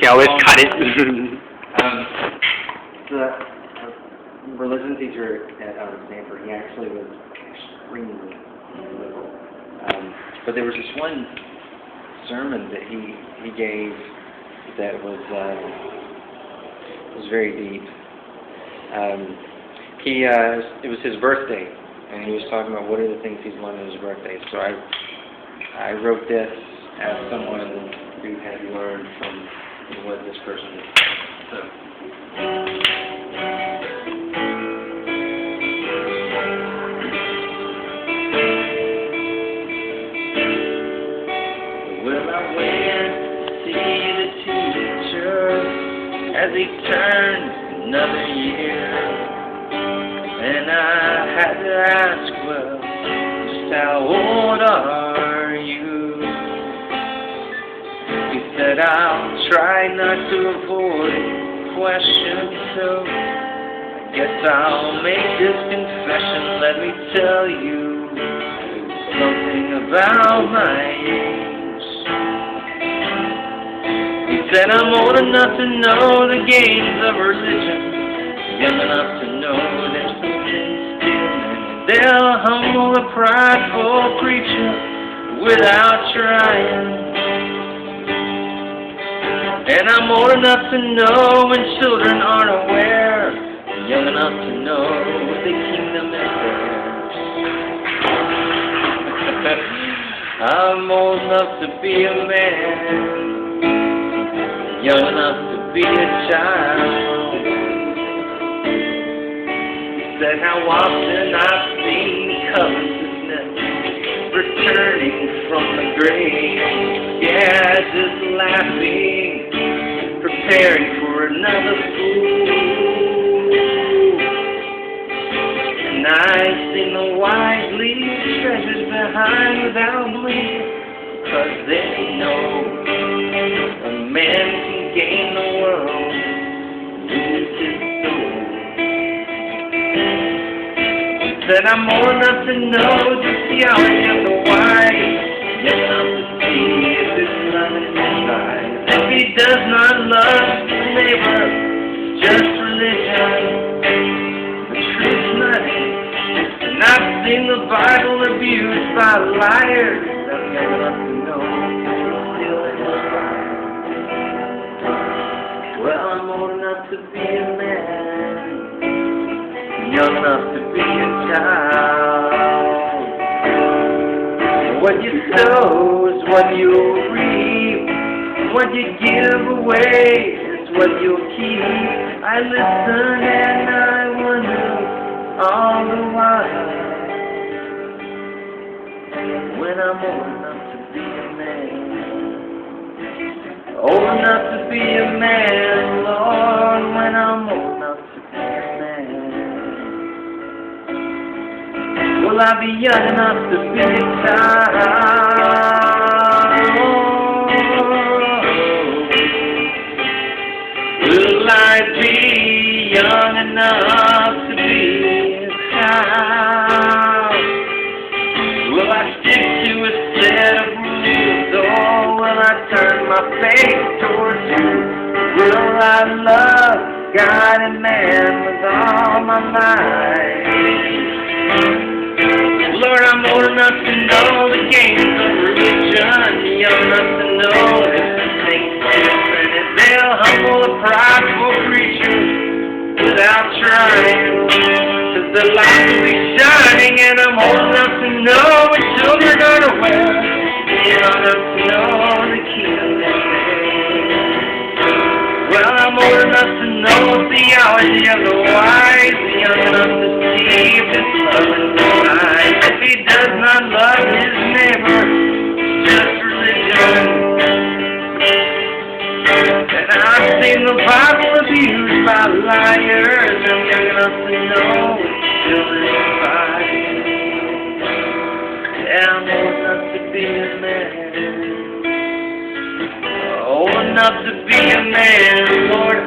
can always cut it. The religion teacher at Stanford, he actually was extremely liberal. But there was this one sermon that he gave that was very deep. It was his birthday, and he was talking about what are the things he's learned on his birthday. So I wrote this as someone who had learned from what this person did. So. Well, I went to see the teacher as he turned another year, and I had to ask, well, just how old are you? He said, I'll try not to avoid questions, so I guess I'll make this confession. Let me tell you something about my age. He said, I'm old enough to know the games of religion, young enough to know there's something still, and they'll humble a prideful preacher without trying. And I'm old enough to know when children aren't aware, young enough to know the kingdom is theirs. I'm old enough to be a man, young enough to be a child. He said how often I've seen covetousness returning from the grave. Yeah, just laughing, preparing for another fool. And I've seen the wise leave treasures behind without bleeding, because they know a man can gain the world and lose his soul. Said I'm old enough to know just the hours of the wise, young enough to see if there's love in his eyes. If he does not love his neighbor, it's just religion. The truth's not in it. And I've seen the Bible abused by liars. I'm young enough to know it's still in his life. Well, I'm old enough to be a man, young enough to be a child. What you sow is what you'll reap. What you give away is what you'll keep. I listen and I wonder all the while, when I'm old enough to be a man, old enough to be a man, Lord, when I'm old enough to be a man, will I be young enough to be a child? Will I be young enough to be a child? Will I stick to a set of rules, or will I turn my face towards you? Will I love God and man with all my might? Lord, I'm old enough to know the games of religion, young enough to know there's something different, and they'll humble a prideful creature without trying. Cause the light will be shining, and I'm old enough to know when children aren't aware, young enough to know the kingdom is theirs. Well, I'm old enough to know theology of the wise, young enough to see if it's love in his eyes. If he does not love his neighbor, it's just religion. And I've seen the Bible abused by liars. I'm young enough to know it's still in his life. Yeah, I'm old enough to be a man, old enough to be a man, Lord.